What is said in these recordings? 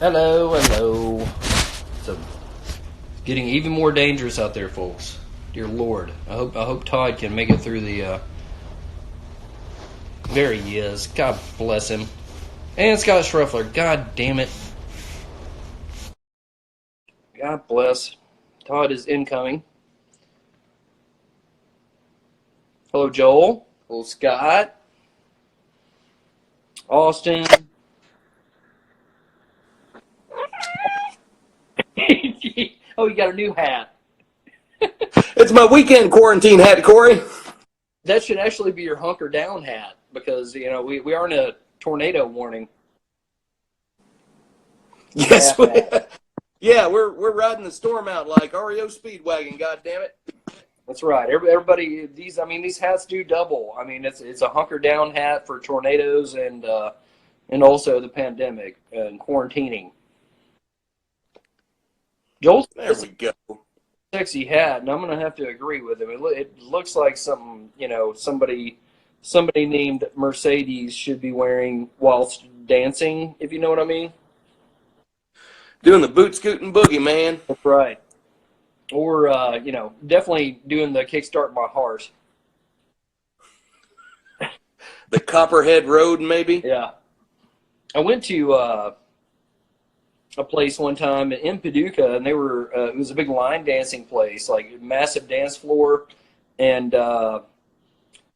Hello, hello. So, getting even more dangerous out there, folks. Dear Lord, I hope Todd can make it through the. There he is. God bless him. And Scott Schruffler. God damn it. God bless. Todd is incoming. Hello, Joel. Hello, Scott. Austin. Oh, you got a new hat. It's my weekend quarantine hat, Cory. That should actually be your hunker down hat because, we are in a tornado warning. Yes, yeah, we're riding the storm out like REO Speedwagon. God damn it! That's right. Everybody, these hats do double. I mean, it's a hunker down hat for tornadoes and also the pandemic and quarantining. Joel's There we go. sexy hat, and I'm gonna have to agree with him. It looks like something somebody named Mercedes should be wearing whilst dancing, if you know what I mean. Doing the boot scooting boogie, man. That's right. Or definitely doing the kickstart my heart. The Copperhead Road, maybe. Yeah. I went to a place one time in Paducah, and they were it was a big line dancing place, like massive dance floor, and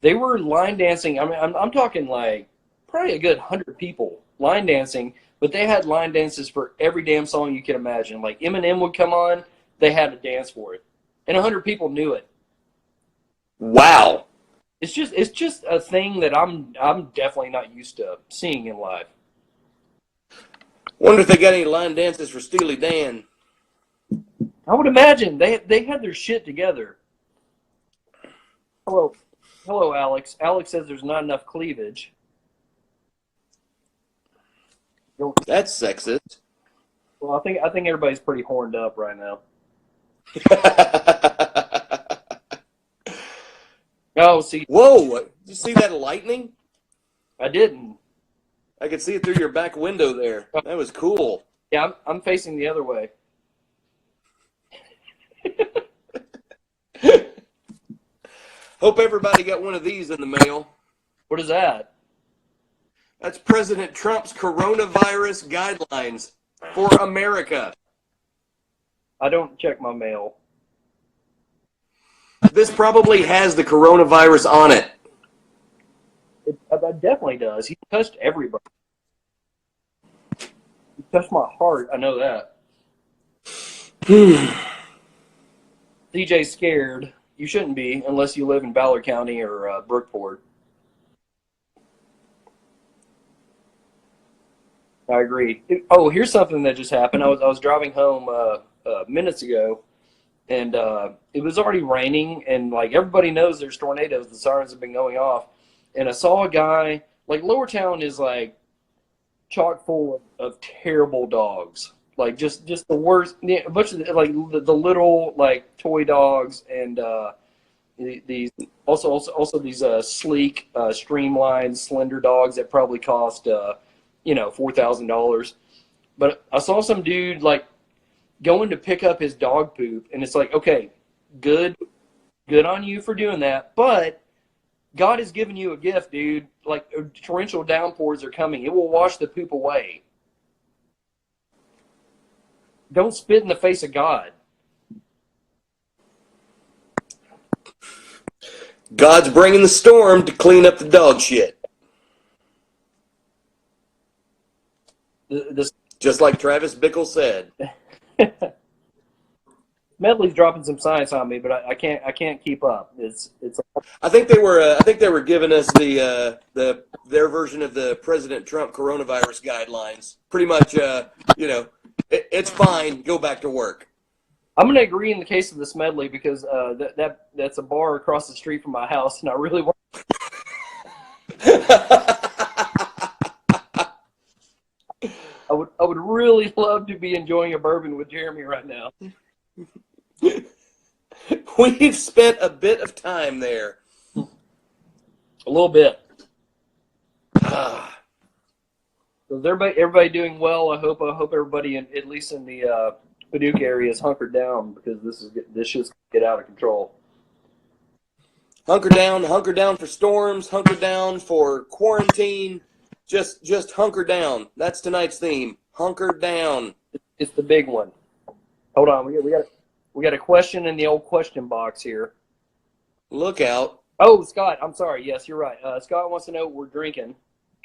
they were line dancing. I mean, I'm talking like probably a good 100 people line dancing, but they had line dances for every damn song you could imagine. Like Eminem would come on, they had to dance for it, and 100 people knew it. Wow. It's just a thing that I'm definitely not used to seeing in live. Wonder if they got any line dances for Steely Dan. I would imagine they had their shit together. Hello, Alex. Alex says there's not enough cleavage. That's sexist. Well, I think everybody's pretty horned up right now. Oh, see, Whoa! Did you see that lightning? I didn't. I could see it through your back window there. That was cool. Yeah, I'm facing the other way. Hope everybody got one of these in the mail. What is that? That's President Trump's coronavirus guidelines for America. I don't check my mail. This probably has the coronavirus on it. It definitely does. He touched everybody. He touched my heart. I know that. DJ's scared. You shouldn't be unless you live in Ballard County or Brookport. I agree. Oh, here's something that just happened. I was driving home minutes ago, and it was already raining, and like everybody knows there's tornadoes. The sirens have been going off, and I saw a guy. Like Lower Town is like chock full of terrible dogs. Like just the worst. A bunch of like the little like toy dogs and these also these sleek, streamlined, slender dogs that probably cost $4,000. But I saw some dude like going to pick up his dog poop, and it's like, okay, good on you for doing that, but God has given you a gift, dude. Like torrential downpours are coming; it will wash the poop away. Don't spit in the face of God. God's bringing the storm to clean up the dog shit. Just like Travis Bickle said. Medley's dropping some science on me, but I can't keep up. It's. I think they were giving us their version of the President Trump coronavirus guidelines. Pretty much, it's fine. Go back to work. I'm going to agree in the case of this Medley because that's a bar across the street from my house, and I really want. I would really love to be enjoying a bourbon with Jeremy right now. We've spent a bit of time there. A little bit. So is everybody doing well? I hope everybody at least in the Paducah area is hunkered down because this shit's get out of control. hunker down for storms, hunker down for quarantine. Just hunker down. That's tonight's theme. Hunker down. It's the big one. Hold on, we got a question in the old question box here. Look out. Oh, Scott, I'm sorry. Yes, you're right. Scott wants to know what we're drinking.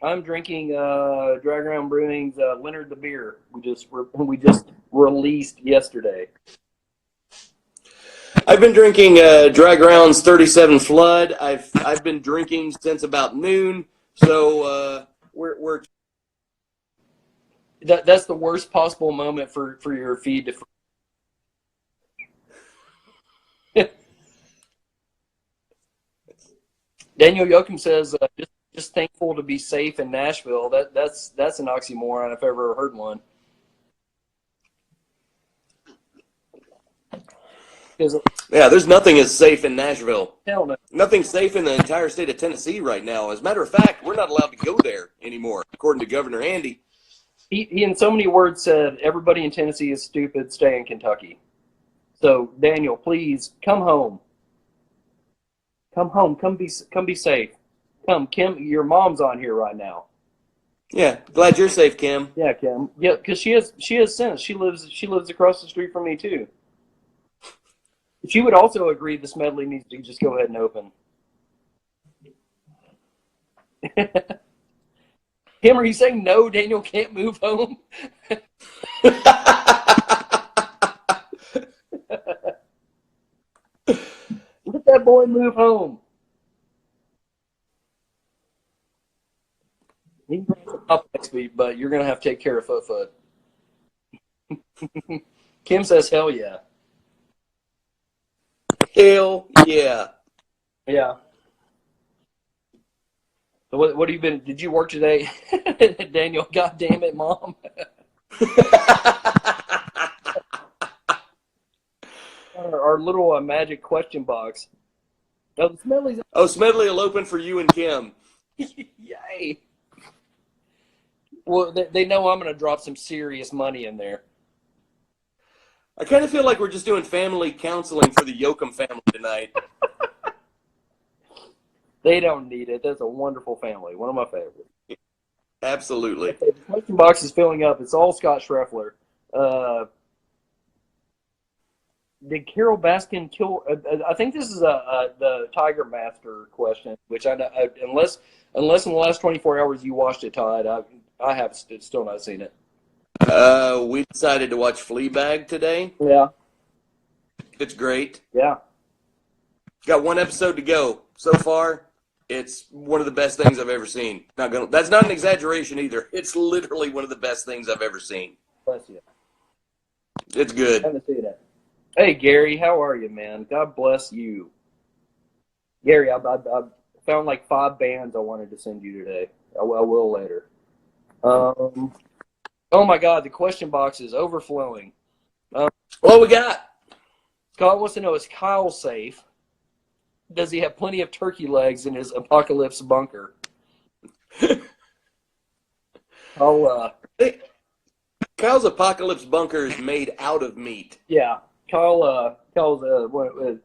I'm drinking Drag Around Brewing's Leonard the beer. We just released yesterday. I've been drinking Drag Round's 37 Flood. I've been drinking since about noon. So we're That's the worst possible moment for your feed to. Daniel Yoakum says, just thankful to be safe in Nashville. That's an oxymoron if I ever heard one. Yeah, there's nothing as safe in Nashville. Hell no. Nothing safe in the entire state of Tennessee right now. As a matter of fact, we're not allowed to go there anymore, according to Governor Andy. He in so many words said, everybody in Tennessee is stupid, stay in Kentucky. So, Daniel, please, come home. Come home. Come be safe. Come, Kim, your mom's on here right now. Yeah, glad you're safe, Kim. Yeah, Kim. Yeah, because she has sense. She lives across the street from me, too. She would also agree this medley needs to just go ahead and open. Kim, are you saying no, Daniel can't move home? Let that boy move home. He can bring some up next week, but you're going to have to take care of Foot. Kim says, hell yeah. Hell yeah. Yeah. So what have you been? Did you work today, Daniel? God damn it, Mom. our little magic question box. Oh, the Smedley's. Oh, Smedley will open for you and Kim. Yay. Well, they know I'm going to drop some serious money in there. I kind of feel like we're just doing family counseling for the Yoakum family tonight. They don't need it. That's a wonderful family. One of my favorites. Absolutely. Okay, the question box is filling up. It's all Scott Schreffler. Did Carol Baskin kill? I think this is the Tiger Master question, which unless in the last 24 hours you watched it, Todd, I have still not seen it. We decided to watch Fleabag today. Yeah. It's great. Yeah. Got one episode to go. So far, it's one of the best things I've ever seen. That's not an exaggeration either. It's literally one of the best things I've ever seen. Bless you. It's good. I haven't seen it. Hey, Gary, how are you, man? God bless you. Gary, I found like 5 bands I wanted to send you today. I will later. Oh my God, the question box is overflowing. What we got? Scott wants to know, is Kyle safe? Does he have plenty of turkey legs in his apocalypse bunker? Kyle's apocalypse bunker is made out of meat. Yeah. Kyle's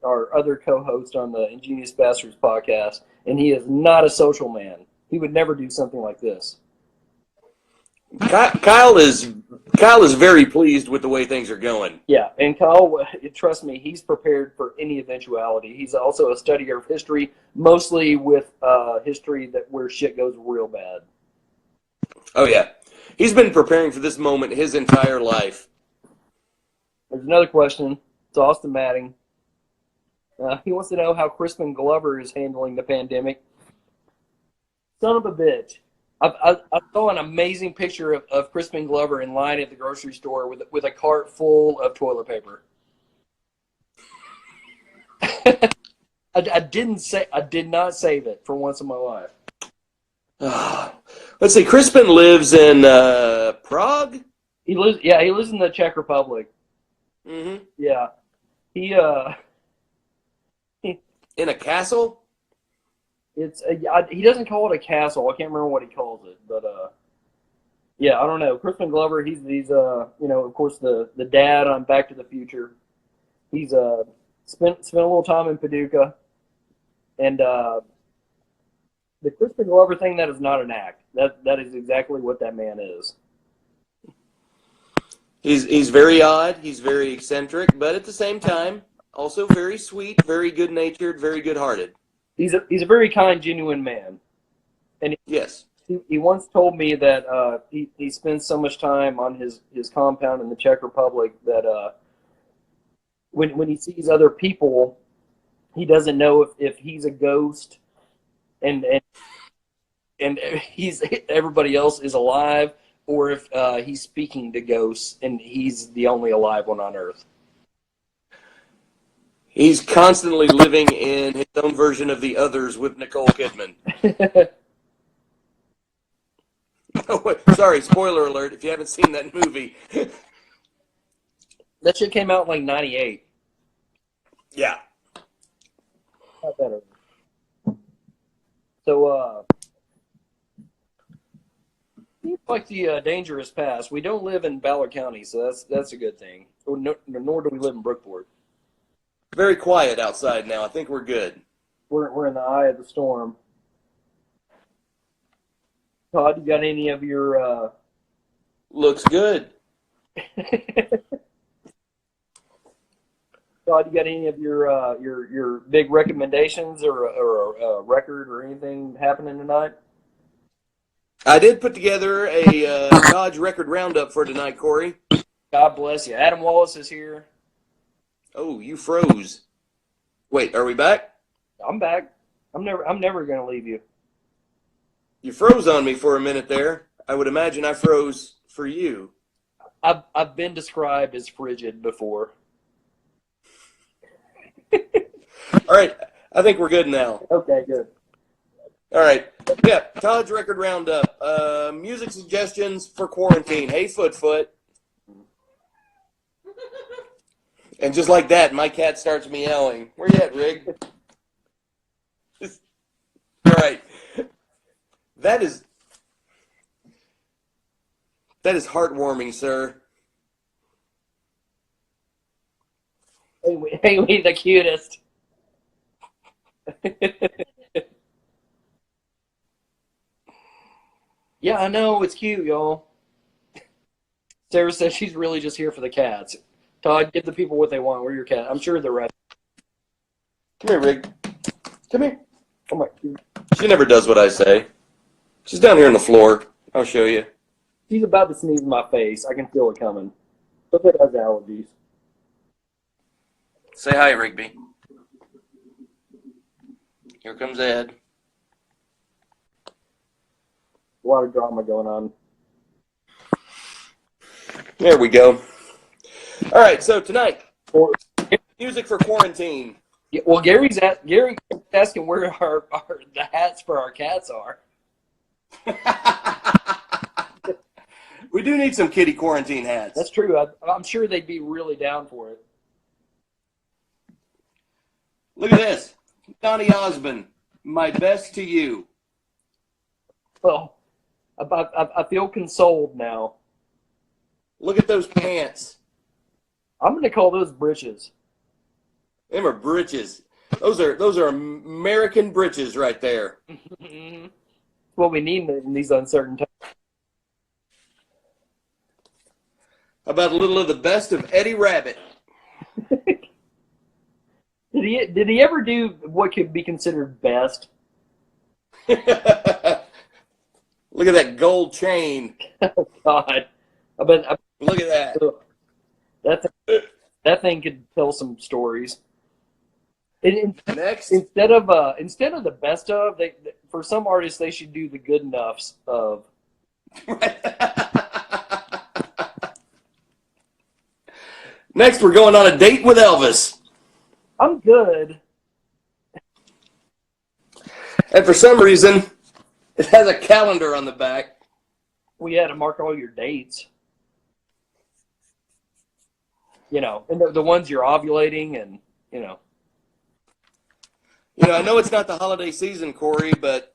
our other co-host on the Ingenious Bastards podcast, and he is not a social man. He would never do something like this. Kyle is very pleased with the way things are going. Yeah, and Kyle, trust me, he's prepared for any eventuality. He's also a studier of history, mostly with history where shit goes real bad. Oh yeah, he's been preparing for this moment his entire life. There's another question. It's Austin Matting. He wants to know how Crispin Glover is handling the pandemic. Son of a bitch. I saw an amazing picture of Crispin Glover in line at the grocery store with a cart full of toilet paper. I did not save it for once in my life. Let's see. Crispin lives in Prague. He lives in the Czech Republic. Mm-hmm. Yeah, he in a castle. He doesn't call it a castle. I can't remember what he calls it, but Yeah, I don't know. Crispin Glover, he's of course the dad on Back to the Future. He's spent a little time in Paducah, and the Crispin Glover thing, that is not an act. That is exactly what that man is. He's very odd. He's very eccentric, but at the same time, also very sweet, very good natured, very good hearted. He's a very kind, genuine man, and Yes. he once told me that he spends so much time on his compound in the Czech Republic that when he sees other people, he doesn't know if he's a ghost and and and he's everybody else is alive, or if he's speaking to ghosts and he's the only alive one on Earth. He's constantly living in his own version of The Others with Nicole Kidman. Oh, sorry, spoiler alert if you haven't seen that movie. That shit came out in like '98. Yeah. Not better. So seems like the dangerous pass. We don't live in Ballard County, so that's a good thing. Nor do we live in Brookport. Very quiet outside now. I think we're good. We're in the eye of the storm. Todd, you got any of your Looks good. Todd, you got any of your big recommendations or a record or anything happening tonight? I did put together a Dodge record roundup for tonight, Cory. God bless you. Adam Wallace is here. Oh, you froze. Wait, are we back? I'm back. I'm never gonna leave you. You froze on me for a minute there. I would imagine I froze for you. I've been described as frigid before. All right, I think we're good now. Okay, good. All right. Yeah, Todd's record roundup. Music suggestions for quarantine. Hey, Foot. And just like that, my cat starts meowing. Where you at, Rig? All right. That is heartwarming, sir. Hey, we the cutest. Yeah, I know it's cute, y'all. Sarah says she's really just here for the cats. Todd, give the people what they want. We're your cat. I'm sure they're right. Come here, Rig. Come here. Oh my, She never does what I say. She's down here on the floor. I'll show you. she's about to sneeze in my face. I can feel it coming. But it has allergies. Say hi, Rigby. Here comes Ed. A lot of drama going on. There we go. All right, so tonight, Or, music for quarantine. yeah, well, Gary's asking where the hats for our cats are. We do need some kitty quarantine hats. That's true. I'm sure they'd be really down for it. Look at this. Donny Osmond, my best to you. Well, I feel consoled now. Look at those pants. I'm going to call those britches. Them are britches. Those are American britches right there. What we need in these uncertain times. How about a little of the best of Eddie Rabbit? Did he ever do what could be considered best? Look at that gold chain. Oh God, I bet Look at that. that thing could tell some stories. Next. Instead of the best of, for some artists they should do the good enoughs of. Next, we're going on a date with Elvis. I'm good. And for some reason, it has a calendar on the back. We had to mark all your dates. You know, and the ones you're ovulating, and you know. You know, I know it's not the holiday season, Cory, but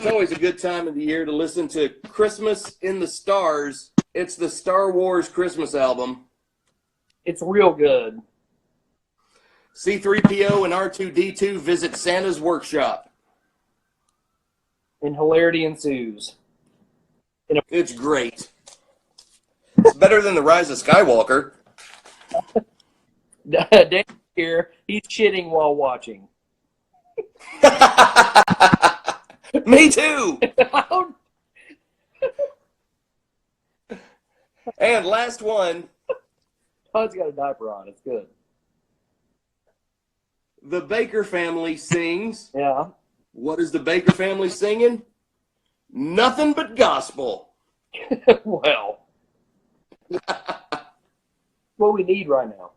It's always a good time of the year to listen to Christmas in the Stars. It's the Star Wars Christmas album. It's real good. C-3PO and R2-D2 visit Santa's workshop. And hilarity ensues. It's great. It's better than The Rise of Skywalker. Dan here, he's shitting while watching. Me too. And last one. Todd's got a diaper on. It's good. The Baker family sings. Yeah. What is the Baker family singing? Nothing but gospel. Well, what we need right now.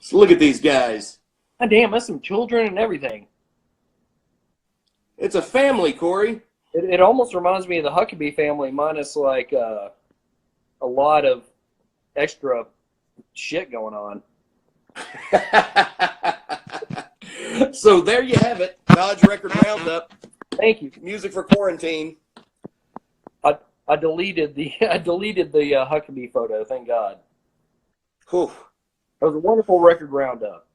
So look at these guys. God damn, that's some children and everything. It's a family, Cory. It almost reminds me of the Huckabee family, minus like a lot of extra shit going on. So there you have it. Todd's Record Roundup. Thank you. Music for quarantine. I deleted the Huckabee photo. Thank God. Whew. It was a wonderful record roundup.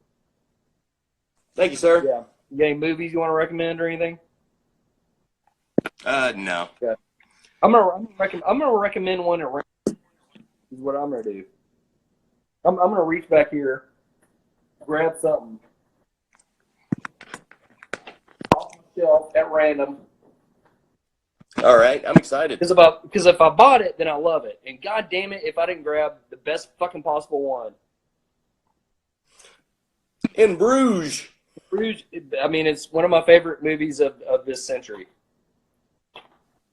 Thank you, sir. Yeah. You got any movies you want to recommend or anything? No. Okay. I'm gonna recommend one at random. Is what I'm gonna do. I'm gonna reach back here, grab something off the shelf at random. All right, I'm excited. Because if I bought it, then I love it. And god damn it, if I didn't grab the best fucking possible one. In Bruges. Bruges, I mean, it's one of my favorite movies of this century.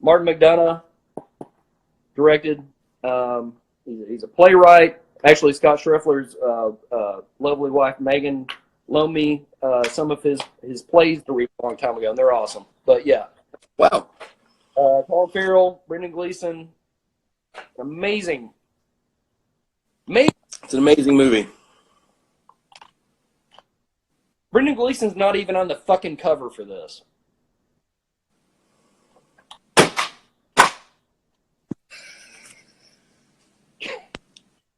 Martin McDonagh directed. He's a playwright. Actually, Scott Scheffler's lovely wife, Megan, loaned me some of his plays to read a long time ago, and they're awesome. But yeah. Wow. Colin Farrell, Brendan Gleeson. Amazing. It's an amazing movie. Brendan Gleeson's not even on the fucking cover for this.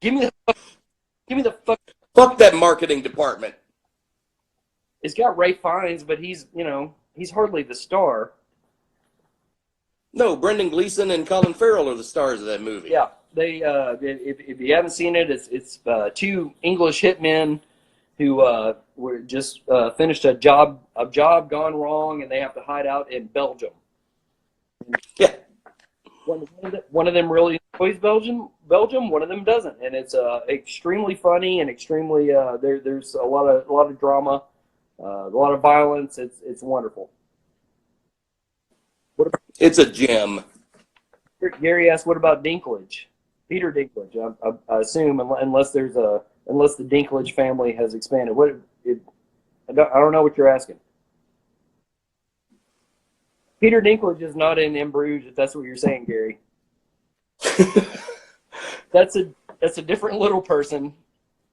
Give me the fuck. Fuck that marketing department. It's got Ray Fiennes, but he's hardly the star. No, Brendan Gleeson and Colin Farrell are the stars of that movie. Yeah, they. If you haven't seen it, it's two English hitmen who were just finished a job gone wrong, and they have to hide out in Belgium. Yeah. One of them really enjoys Belgium. One of them doesn't, and it's extremely funny and extremely there's a lot of drama, a lot of violence. It's wonderful. It's a gem. Gary asked, "What about Dinklage?" Peter Dinklage. I assume unless the Dinklage family has expanded. I don't know what you're asking. Peter Dinklage is not in Bruges, if that's what you're saying, Gary. That's a different little person,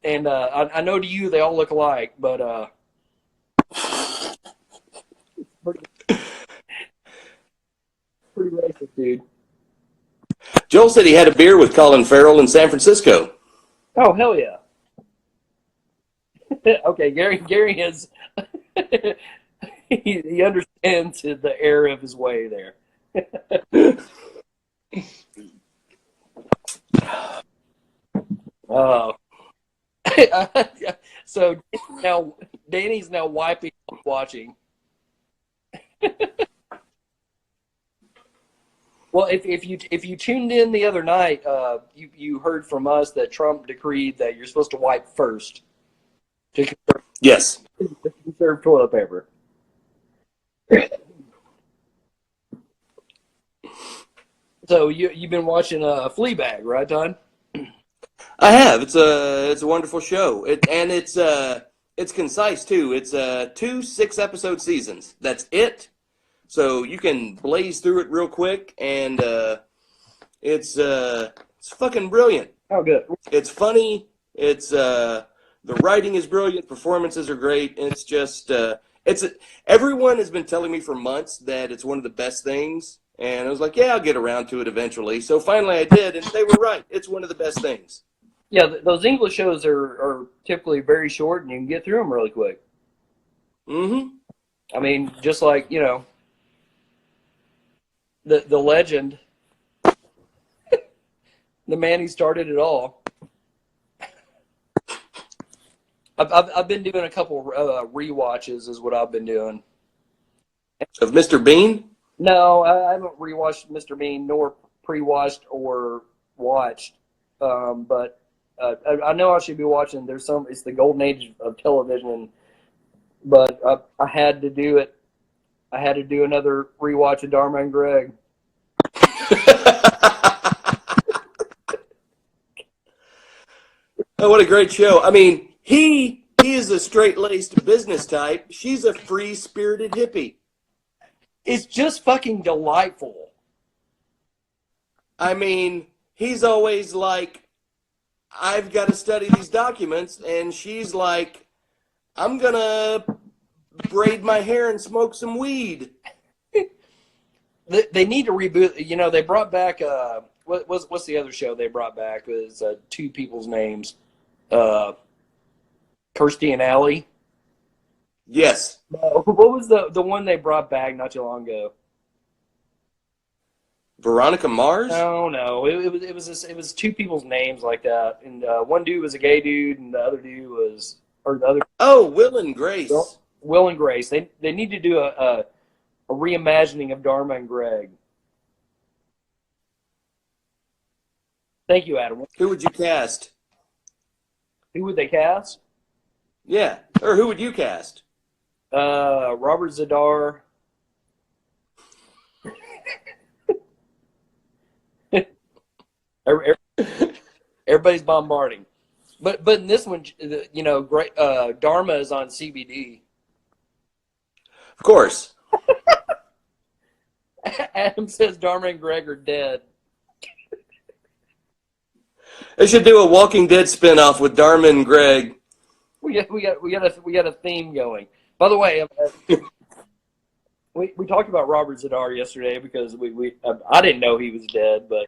and I know to you they all look alike, but pretty racist, dude. Joel said he had a beer with Colin Farrell in San Francisco. Oh hell yeah! Okay, Gary is he understands the error of his way there. Oh. So Danny's now wiping watching. Well, if you tuned in the other night, you heard from us that Trump decreed that you're supposed to wipe first to conserve toilet paper. So you've been watching Fleabag, right, Todd? I have. It's a wonderful show. It's concise too. It's 2 6-episode seasons. That's it. So you can blaze through it real quick, and it's fucking brilliant. Oh, good. It's funny. It's The writing is brilliant. Performances are great. It's just everyone has been telling me for months that it's one of the best things, and I was like, yeah, I'll get around to it eventually. So finally, I did, and they were right. It's one of the best things. Yeah, those English shows are typically very short, and you can get through them really quick. Mm-hmm. I mean, just like the legend, the man who started it all. I've been doing a couple rewatches, is what I've been doing. Of Mr. Bean. No, I haven't rewatched Mr. Bean nor pre-watched or watched, but I know I should be watching. There's some. It's the golden age of television, but I had to do it. I had to do another rewatch of Dharma and Greg. Oh, what a great show! I mean, he is a straight-laced business type. She's a free-spirited hippie. It's just fucking delightful. I mean, he's always like, I've got to study these documents, and she's like, I'm gonna braid my hair and smoke some weed. They need to reboot. They brought back what's the other show they brought back? It was two people's names, Kirsty and Alley. Yes. What was the one they brought back not too long ago? Veronica Mars? No. It was two people's names like that, and one dude was a gay dude, and the other dude was, or the other. Oh, Will and Grace. Will and Grace. They need to do a reimagining of Dharma and Greg. Thank you, Adam. Who would you cast? Who would they cast? Yeah, or who would you cast? Robert Zadar. Everybody's bombarding, but in this one, great. Dharma is on CBD. Of course. Adam says Dharma and Greg are dead. They should do a Walking Dead spinoff with Dharma and Greg. We got a theme going. By the way, we talked about Robert Zadar yesterday because I didn't know he was dead, but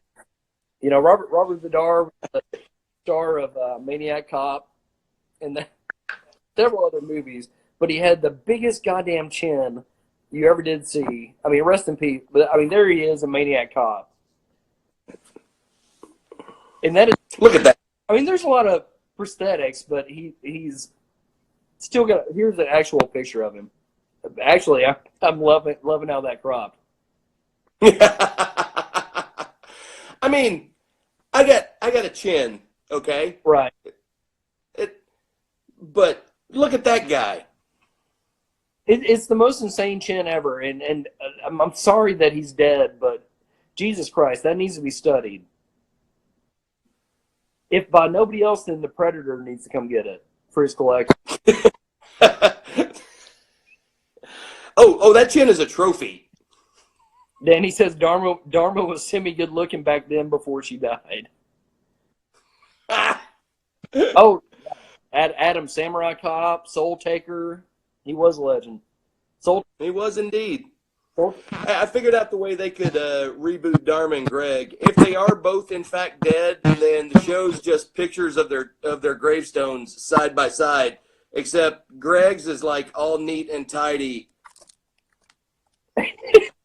Robert Zadar, the star of Maniac Cop and several other movies, but he had the biggest goddamn chin you ever did see. I mean, rest in peace. But I mean, there he is, a Maniac Cop, and that is. Look at that. I mean, there's a lot of prosthetics, but he's still got. Here's an actual picture of him. Actually, I'm loving how that cropped. I mean, I got a chin, okay? Right. But look at that guy. It's the most insane chin ever, and I'm sorry that he's dead, but Jesus Christ, that needs to be studied. If by nobody else, then the Predator needs to come get it for his collection. Oh, that chin is a trophy. Danny says Dharma was semi-good looking back then before she died. Oh, Adam Samurai Cop, Soul Taker. He was a legend. He was indeed. I figured out the way they could reboot Dharma and Greg. If they are both in fact dead, then the show's just pictures of their gravestones side by side. Except Greg's is like all neat and tidy,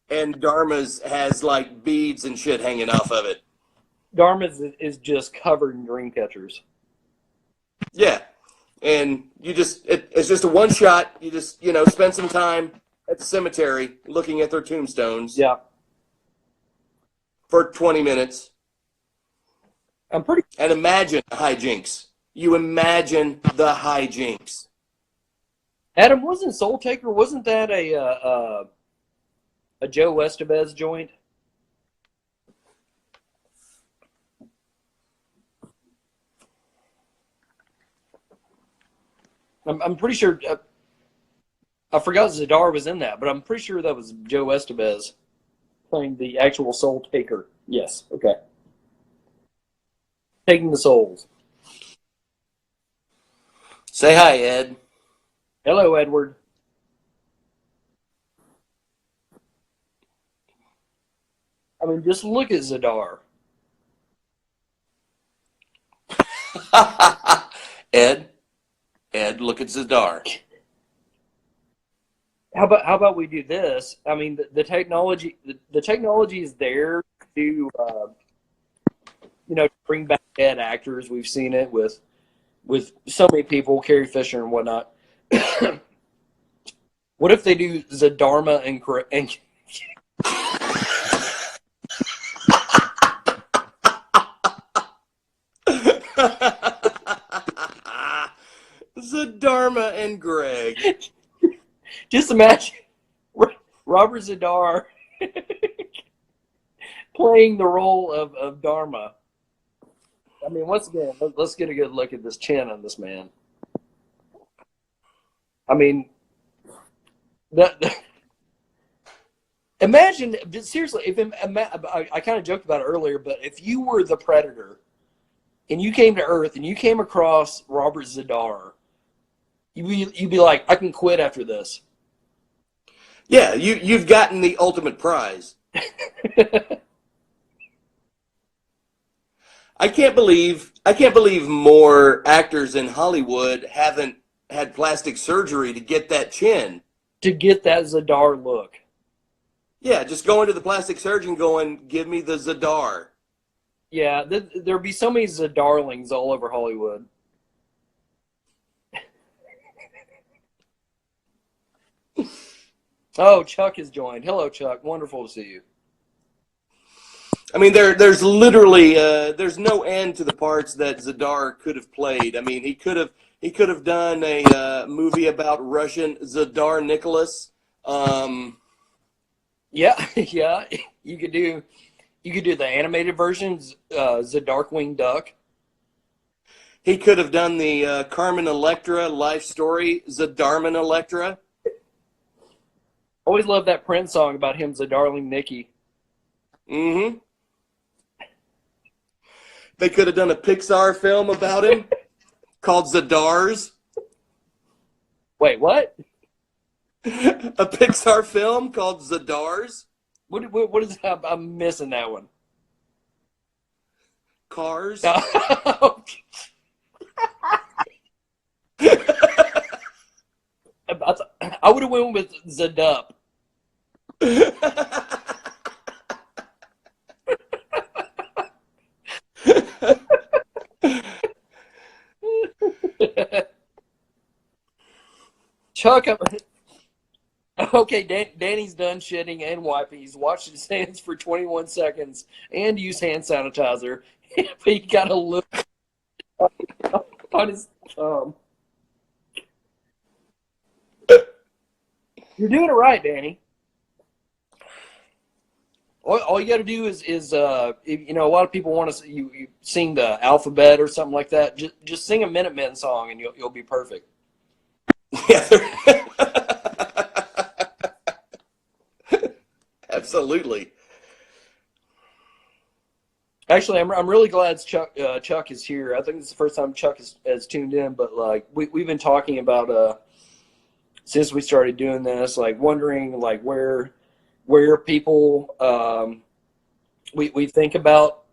and Dharma's has like beads and shit hanging off of it. Dharma's is just covered in dream catchers. Yeah, and it's just a one shot. You just spend some time at the cemetery looking at their tombstones. Yeah. For 20 minutes. And imagine the hijinks. You imagine the hijinks. Adam, wasn't Soul Taker? Wasn't that a Joe Estevez joint? I'm pretty sure. I forgot Zadar was in that, but I'm pretty sure that was Joe Estevez playing the actual Soul Taker. Yes. Okay. Taking the souls. Say hi, Ed. Hello, Edward. I mean, just look at Zadar. Ed, Ed, look at Zadar. How about we do this? I mean, the technology is there to bring back dead actors. We've seen it with so many people, Carrie Fisher and whatnot. What if they do Zadarma and Zadarma and Greg. just imagine Robert Zadar playing the role of Dharma. I mean, once again, let's get a good look at this chin on this man. I mean, that imagine seriously if I kind of joked about it earlier, but if you were the predator and you came to Earth and you came across Robert Zadar, you'd be like, I can quit after this. Yeah, you've gotten the ultimate prize. I can't believe more actors in Hollywood haven't had plastic surgery to get that chin. To get that Zadar look. Yeah, just going to the plastic surgeon going, give me the Zadar. Yeah, there'd be so many Zadarlings all over Hollywood. Oh, Chuck has joined. Hello, Chuck. Wonderful to see you. I mean, there's literally there's no end to the parts that Zadar could have played. I mean, he could have done a movie about Russian Zadar Nicholas. Yeah, yeah. You could do the animated versions, Zadarkwing Duck. He could have done the Carmen Electra life story, Zadarman Electra. Always loved that Prince song about him, Zadarling Nikki. Mm-hmm. They could have done a Pixar film about him called Zadars. Wait, what? A Pixar film called Zadars. What is that? I'm missing that one. Cars. No. I would have went with Zadup. Chuck, okay, Danny's done shitting and wiping. He's washed his hands for 21 seconds and used hand sanitizer. But he got a look on his thumb. You're doing it right, Danny. All you got to do is a lot of people want to you sing the alphabet or something like that. Just sing a Minutemen song and you'll be perfect. Yeah. Absolutely. Actually, I'm really glad Chuck is here. I think it's the first time Chuck has tuned in. But like we've been talking about since we started doing this, like wondering like where people we think about,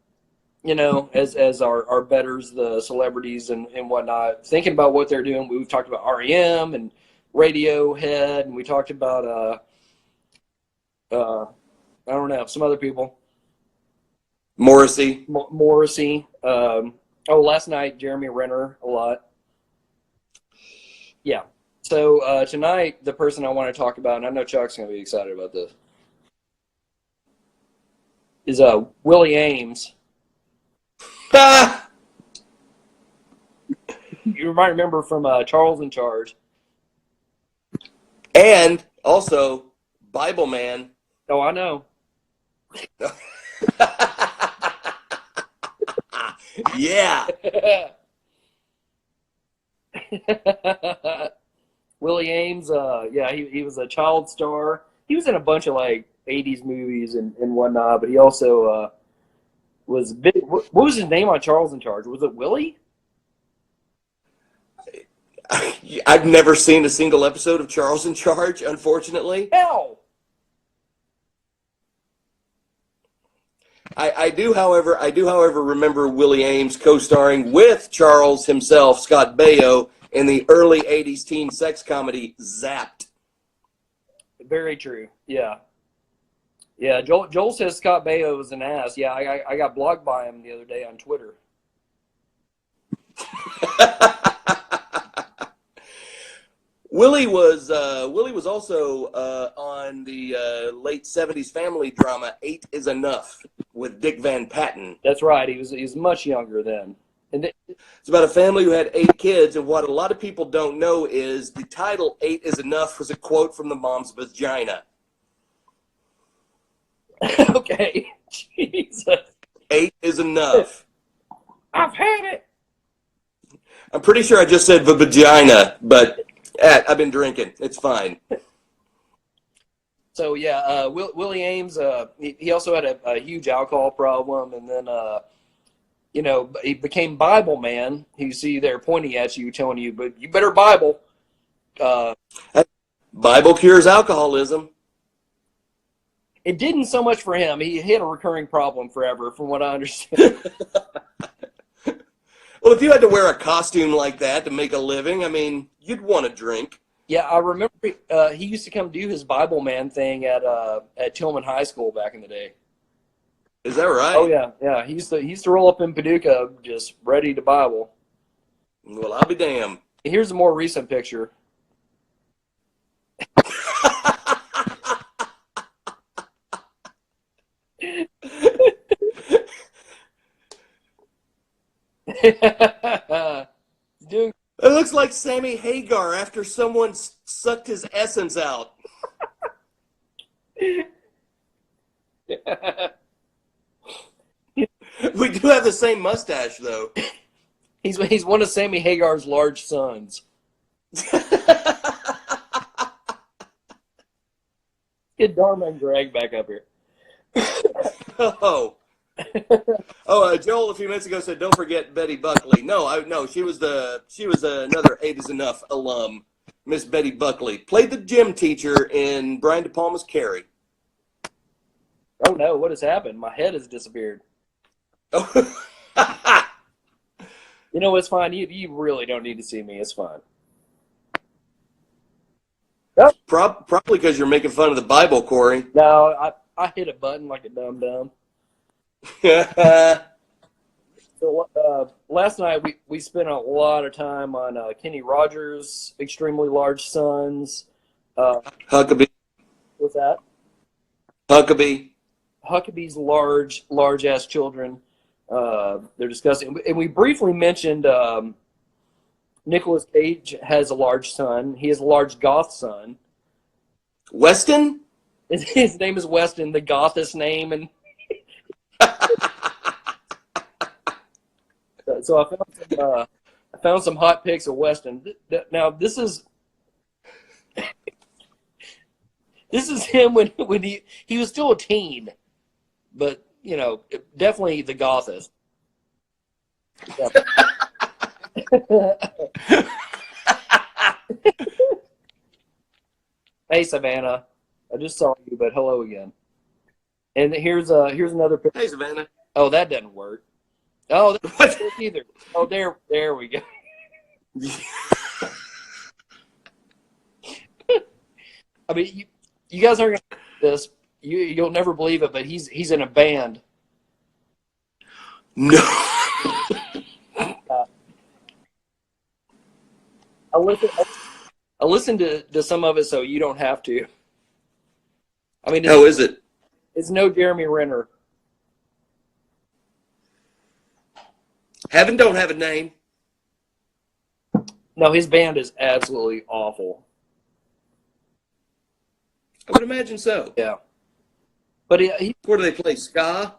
as our betters, the celebrities and whatnot, thinking about what they're doing. We've talked about REM and Radiohead, and we talked about I don't know, some other people, Morrissey. Morrissey. Last night Jeremy Renner a lot. Yeah. So tonight the person I want to talk about, and I know Chuck's going to be excited about this, is Willie Ames. Ah! You might remember from Charles in Charge. And also Bible Man. Oh, I know. Yeah. Willie Ames, yeah, he was a child star. He was in a bunch of like 80s movies and whatnot, but he also was big. What was his name on Charles in Charge? Was it Willie? I've never seen a single episode of Charles in Charge, unfortunately. Hell, I do, however, remember Willie Ames co-starring with Charles himself, Scott Baio, in the early '80s teen sex comedy Zapped. very true. Yeah, yeah. Joel says Scott Baio was an ass. Yeah, I got blocked by him the other day on Twitter. Willie was also on the late '70s family drama Eight is Enough with Dick Van Patten. That's right. He was much younger then. And It's about a family who had 8 kids, and what a lot of people don't know is the title Eight is Enough was a quote from the mom's vagina. okay, Jesus, Eight is enough. I've had it. I'm pretty sure I just said vagina, but I've been drinking. It's fine. So yeah, Willie Ames, he also had a huge alcohol problem, and then he became Bible man. You see there pointing at you, telling you, but you better Bible. Bible cures alcoholism. It didn't so much for him. He had a recurring problem forever, from what I understand. Well, if you had to wear a costume like that to make a living, I mean, you'd want to drink. Yeah, I remember he used to come do his Bible man thing at Tillman High School back in the day. Is that right? Oh yeah. He used to roll up in Paducah just ready to Bible. Well, I'll be damned. Here's a more recent picture. Doing It looks like Sammy Hagar after someone sucked his essence out. We do have the same mustache, though. he's one of Sammy Hagar's large sons. Get Dharma and Greg back up here. Oh. Joel a few minutes ago said, "Don't forget Betty Buckley." No, she was another Eight is Enough alum, Miss Betty Buckley. Played the gym teacher in Brian De Palma's Carrie. Oh no, what has happened? My head has disappeared. Oh. It's fine. You really don't need to see me. It's fine. Probably because you're making fun of the Bible, Cory. No, I hit a button like a dumb. So last night we spent a lot of time on Kenny Rogers' extremely large sons. Huckabee. What's that? Huckabee's large ass children. They're discussing, and we briefly mentioned Nicolas Cage has a large son. He has a large goth son. Weston? His name is Weston, the gothest name, and so I found some hot pics of Weston. Now this is him when he was still a teen, but definitely the gothest. Yeah. Hey Savannah, I just saw you, but hello again. And here's another picture. Hey Savannah. Oh, that doesn't work. Oh, that doesn't work either. Oh, there we go. I mean, you guys aren't gonna do this. You'll never believe it, but he's in a band. No. I listened to some of it, so you don't have to. I mean, How is it? It's no Jeremy Renner. Heaven don't have a name. No, his band is absolutely awful. I would imagine so. Yeah, but he Where do they play? Ska?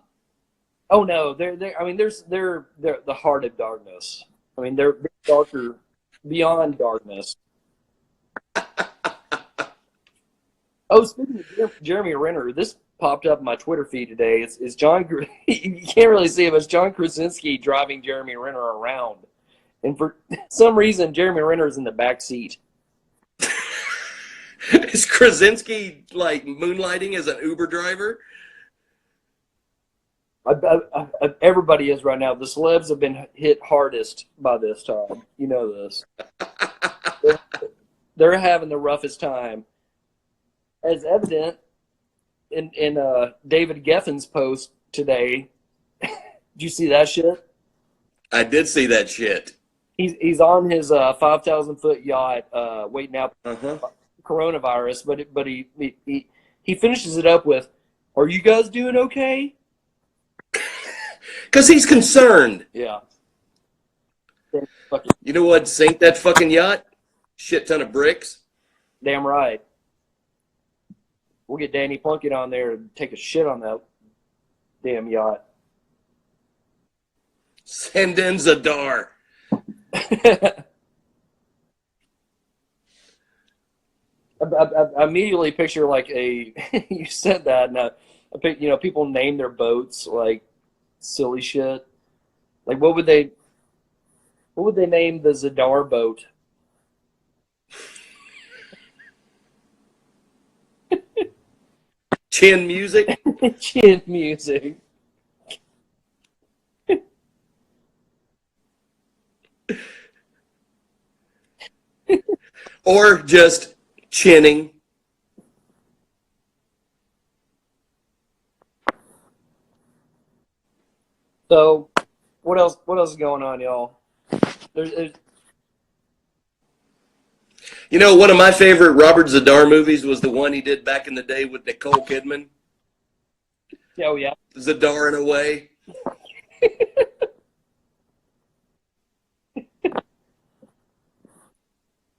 oh no, they're I mean, they're the Heart of Darkness. I mean, they're darker, beyond darkness. Oh, speaking of Jeremy Renner, this popped up in my Twitter feed today. It's John. You can't really see it, but it's John Krasinski driving Jeremy Renner around, and for some reason, Jeremy Renner's in the back seat. Is Krasinski like moonlighting as an Uber driver? Everybody is right now. The celebs have been hit hardest by this time. You know this. They're, they're having the roughest time, as evident in David Geffen's post today. Did you see that shit? I did see that shit. He's on his 5,000-foot yacht, waiting out Uh-huh. coronavirus, but he finishes it up with, "Are you guys doing okay?" Because he's concerned. Yeah. You know what sank that fucking yacht? Shit ton of bricks. Damn right. We'll get Danny Plunkett on there and take a shit on that damn yacht. Send in Zadar. I immediately picture like a you said that, and people name their boats like silly shit. Like what would they name the Zadar boat? Chin music. Chin music. Or just chinning. So, what else? What else is going on, y'all? There's You know, one of my favorite Robert Zadar movies was the one he did back in the day with Nicole Kidman. oh yeah, Zadar in a way.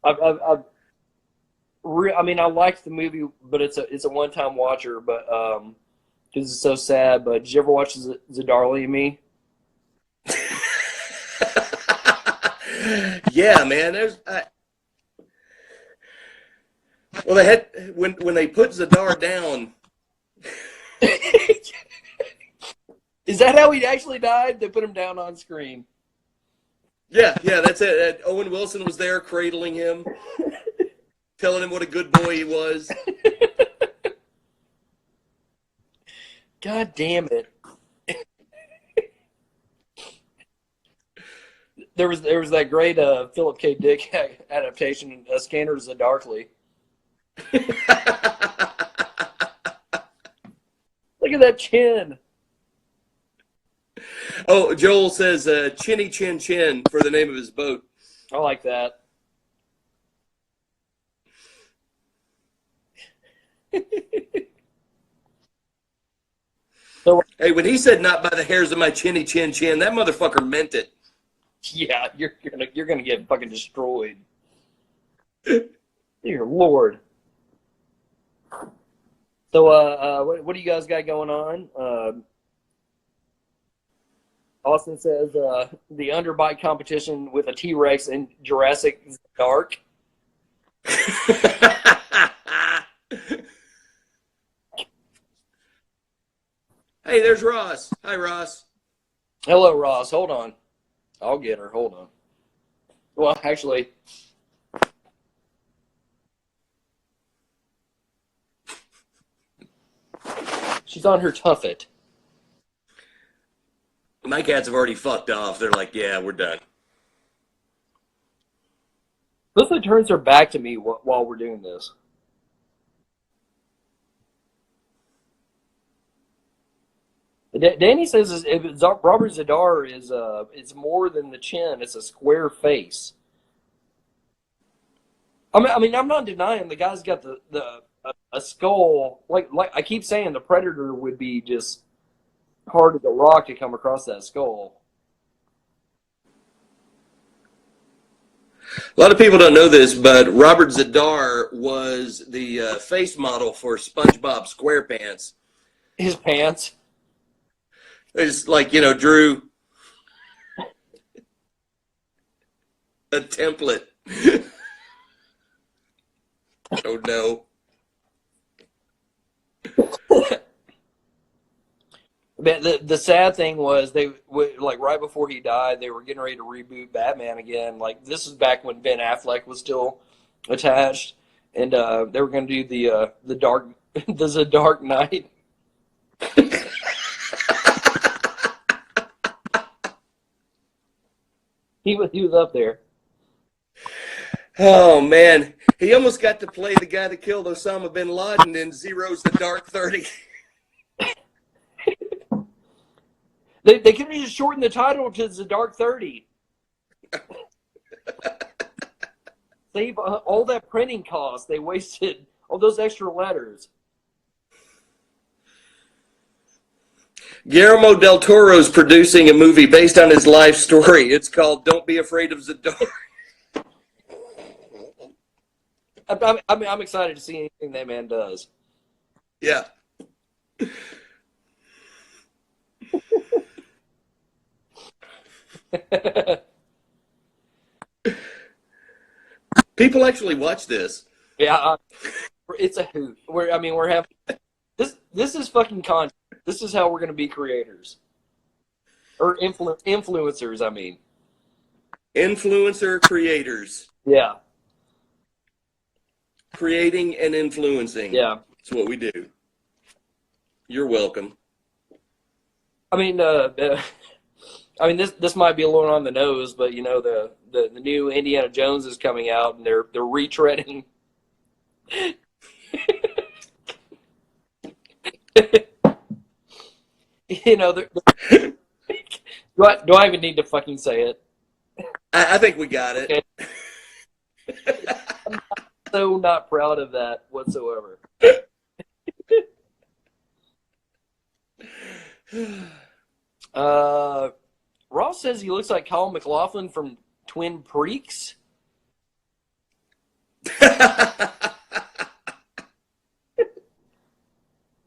I mean, I liked the movie, but it's a one time watcher. But because it's so sad. But did you ever watch Zadarli and Me? Yeah, man. Well, they had when they put Zadar down. Is that how he actually died? They put him down on screen. Yeah, that's it. Owen Wilson was there cradling him, telling him what a good boy he was. God damn it! There was that great Philip K. Dick adaptation, Scanners of Darkly. Look at that chin. Oh, Joel says Chinny Chin Chin for the name of his boat. I like that. So Hey, when he said not by the hairs of my chinny chin chin, that motherfucker meant it. yeah, you're gonna get fucking destroyed. Dear Lord. So what do you guys got going on? Austin says the underbite competition with a T-Rex in Jurassic Dark. Hey, there's Ross. Hi, Ross. Hello, Ross. Hold on. I'll get her. Hold on. Well, actually, she's on her tuffet. My cats have already fucked off. They're like, yeah, we're done. Lisa turns her back to me while we're doing this. Danny says Robert Zadar is it's more than the chin; it's a square face. I mean, I'm not denying the guy's got a skull. Like I keep saying, the Predator would be just hard as a rock to come across that skull. A lot of people don't know this, but Robert Zadar was the face model for SpongeBob SquarePants. His pants. It's like, drew a template. Oh, no. But the sad thing was like right before he died, they were getting ready to reboot Batman again. Like this is back when Ben Affleck was still attached, and they were going to do the dark the Dark Knight. He was up there. Oh man, he almost got to play the guy that killed Osama bin Laden in Zero's The Dark 30. They could have just shortened the title to the Dark 30. Save all that printing cost. They wasted all those extra letters. Guillermo del Toro's producing a movie based on his life story. It's called Don't Be Afraid of the Dark. I'm excited to see anything that man does. Yeah. People actually watch this. Yeah, it's a hoot. We're having this. This is fucking content. This is how we're going to be creators or influencers. I mean, Influencer creators. yeah, Creating and influencing. yeah. That's what we do. You're welcome. I mean, this might be a little on the nose, but you know the new Indiana Jones is coming out, and they're retreading. You know, do I even need to fucking say it? I think we got it. Okay. I'm so not proud of that whatsoever. Ross says he looks like Kyle MacLachlan from Twin Peaks.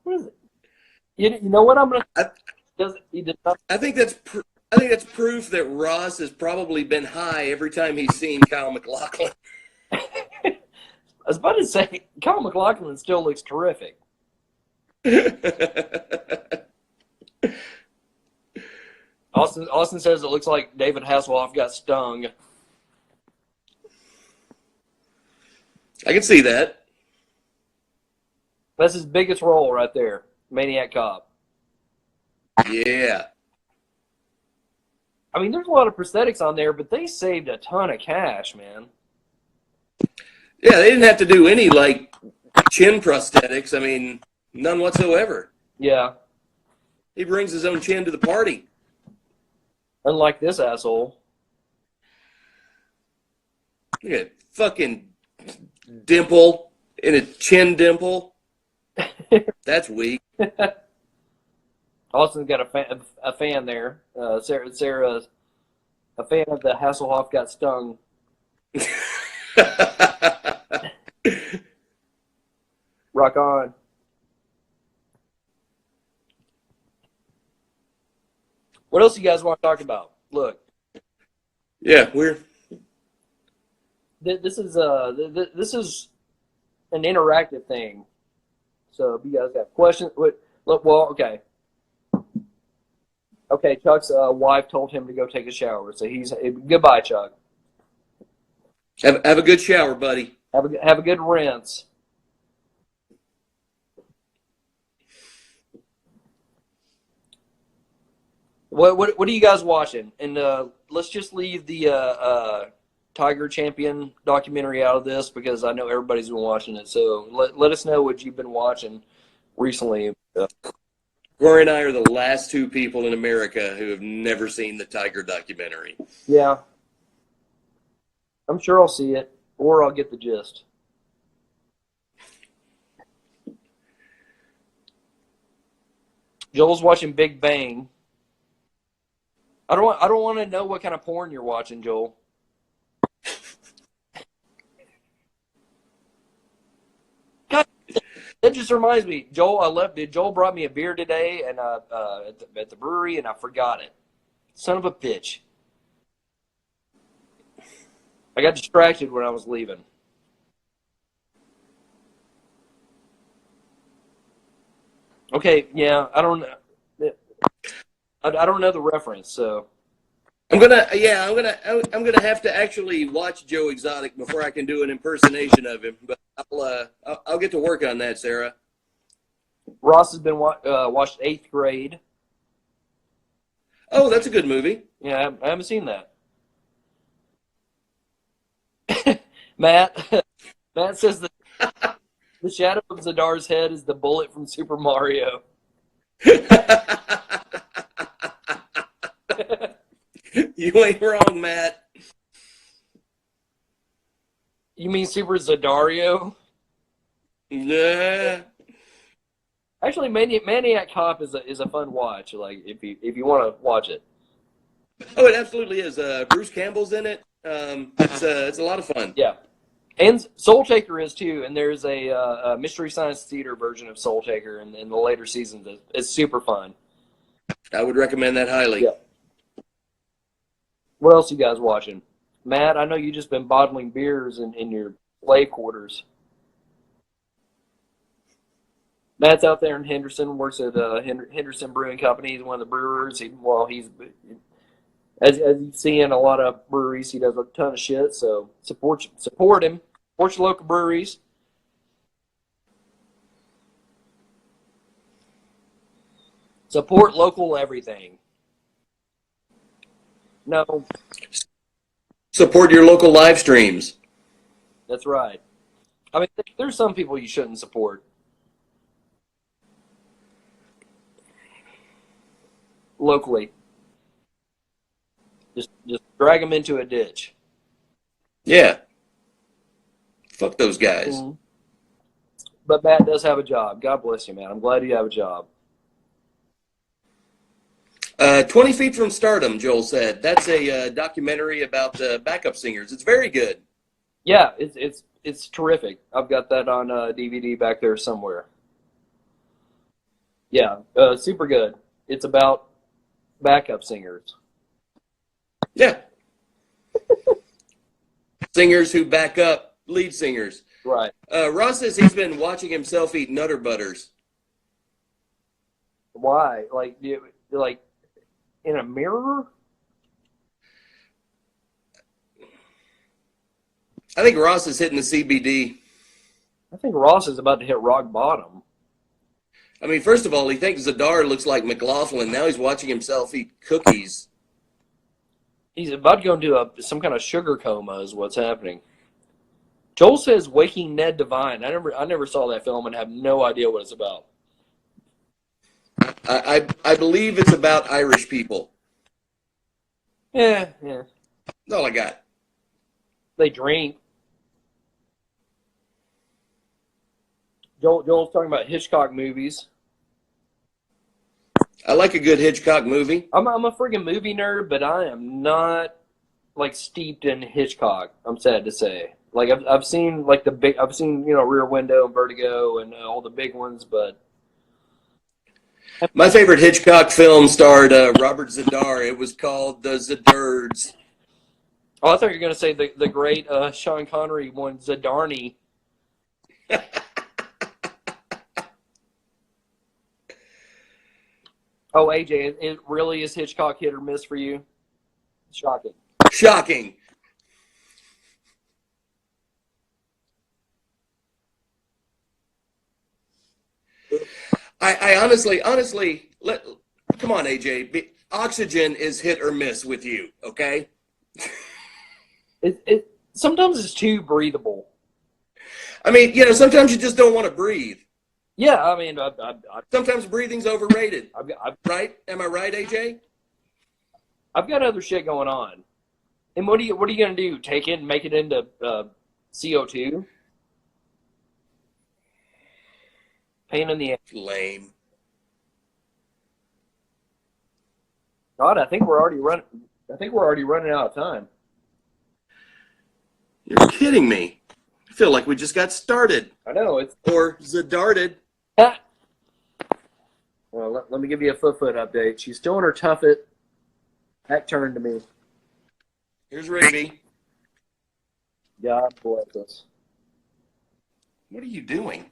What is it? You know what I'm gonna? He does not. I think that's proof that Ross has probably been high every time he's seen Kyle MacLachlan. I was about to say Kyle MacLachlan still looks terrific. Austin says it looks like David Hasselhoff got stung. I can see that. That's his biggest role right there, Maniac Cop. Yeah. I mean, there's a lot of prosthetics on there, but they saved a ton of cash, man. Yeah, they didn't have to do any, like, chin prosthetics. I mean, none whatsoever. Yeah. He brings his own chin to the party. Unlike this asshole. Look at fucking dimple in a chin dimple. That's weak. Austin's got a fan there. Sarah's a fan of the Hasselhoff got stung. Rock on. What else you guys want to talk about? Look. Yeah, This is an interactive thing. So if you guys have questions, look. Well, okay. Okay, Chuck's wife told him to go take a shower, so he's goodbye, Chuck. have a good shower, buddy. Have a good rinse. What are you guys watching? And let's just leave the Tiger Champion documentary out of this because I know everybody's been watching it. So let us know what you've been watching recently. Cory and I are the last two people in America who have never seen the Tiger documentary. Yeah. I'm sure I'll see it, or I'll get the gist. Joel's watching Big Bang. I don't want to know what kind of porn you're watching, Joel. God, that just reminds me, Joel. Joel brought me a beer today, and at the brewery, and I forgot it. Son of a bitch. I got distracted when I was leaving. Okay, yeah, I don't know. I don't know the reference, so I'm gonna have to actually watch Joe Exotic before I can do an impersonation of him. But I'll get to work on that, Sarah. Ross has been watched Eighth Grade. Oh, that's a good movie. Yeah, I haven't seen that. Matt Matt says that the shadow of Zadar's head is the bullet from Super Mario. You ain't wrong, Matt. You mean Super Zadario? Yeah. Actually, Maniac Cop is a fun watch. Like if you want to watch it. Oh, it absolutely is. Bruce Campbell's in it. It's a lot of fun. Yeah, and Soul Taker is too. And there's a Mystery Science Theater version of Soul Taker in the later seasons. It's super fun. I would recommend that highly. Yeah. What else you guys watching? Matt, I know you just been bottling beers in your slave quarters. Matt's out there in Henderson, works at Henderson Brewing Company. He's one of the brewers. He's as you see in a lot of breweries, he does a ton of shit. So support him. Support your local breweries. Support local everything. No, Support your local live streams. that's right. I mean, there's some people you shouldn't support locally. Just drag them into a ditch. Yeah. Fuck those guys. Mm-hmm. But Matt does have a job. God bless you, man. I'm glad you have a job. 20 Feet from Stardom, Joel said. That's a documentary about backup singers. It's very good. Yeah, it's terrific. I've got that on DVD back there somewhere. Yeah, super good. It's about backup singers. Yeah. Singers who back up lead singers. Right. Ross says he's been watching himself eat Nutter Butters. Why? Like in a mirror? I think Ross is hitting the CBD. I think Ross is about to hit rock bottom. I mean, first of all, he thinks Zadar looks like McLaughlin. Now he's watching himself eat cookies. He's about to go into some kind of sugar coma is what's happening. Joel says Waking Ned Divine. I never saw that film and have no idea what it's about. I believe it's about Irish people. Yeah. That's all I got. They drink. Joel's talking about Hitchcock movies. I like a good Hitchcock movie. I'm a friggin' movie nerd, but I am not like steeped in Hitchcock. I'm sad to say. Like I've seen like I've seen Rear Window, Vertigo, and all the big ones, but My favorite Hitchcock film starred Robert Zadar. It was called The Zadards. oh, I thought you were gonna say the great Sean Connery one, Zadarni. Oh, AJ, it really is Hitchcock hit or miss for you? Shocking. Shocking. I honestly, come on, AJ. Oxygen is hit or miss with you, okay? It sometimes it's too breathable. I mean, sometimes you just don't want to breathe. Yeah, I mean, Sometimes breathing's overrated. I've Right? Am I right, AJ? got other shit going on. And what are you gonna do? Take it and make it into CO2? Pain in the ass. Lame. God, I think we're already running out of time. You're kidding me. I feel like we just got started. I know it's. Or Zadarted. Ah. Well, let me give you a foot update. She's still in her tuffet. Back turned to me. Here's Raby. God bless us. What are you doing?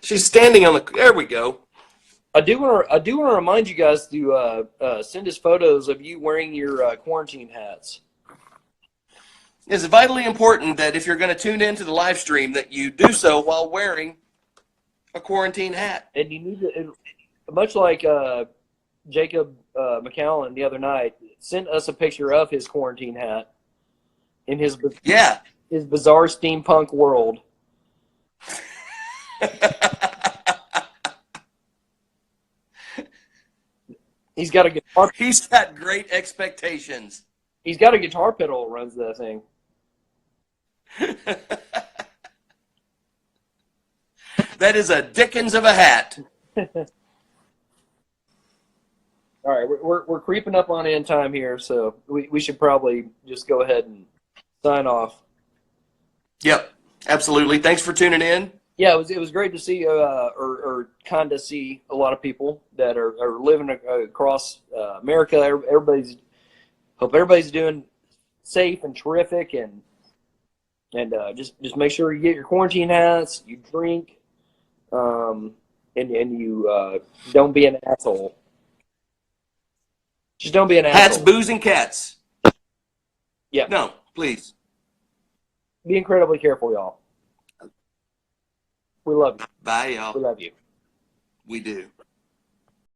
She's standing on the. There we go. I do want to remind you guys to send us photos of you wearing your quarantine hats. It's vitally important that if you're going to tune into the live stream, that you do so while wearing a quarantine hat. And you need to, much like Jacob McCallan the other night, sent us a picture of his quarantine hat in his bizarre steampunk world. He's got a guitar. He's got great expectations. He's got a guitar pedal that runs that thing. That is a Dickens of a hat. All right, we're creeping up on end time here, so we should probably just go ahead and sign off. Yep, absolutely. Thanks for tuning in. Yeah, it was great to see, or kind of see a lot of people that are living across America. Hope everybody's doing safe and terrific, and just make sure you get your quarantine hats, you drink, and you don't be an asshole. Just don't be an asshole. Hats, booze, and cats. Yeah. No, please. Be incredibly careful, y'all. We love you. Bye, y'all. We love you. We do.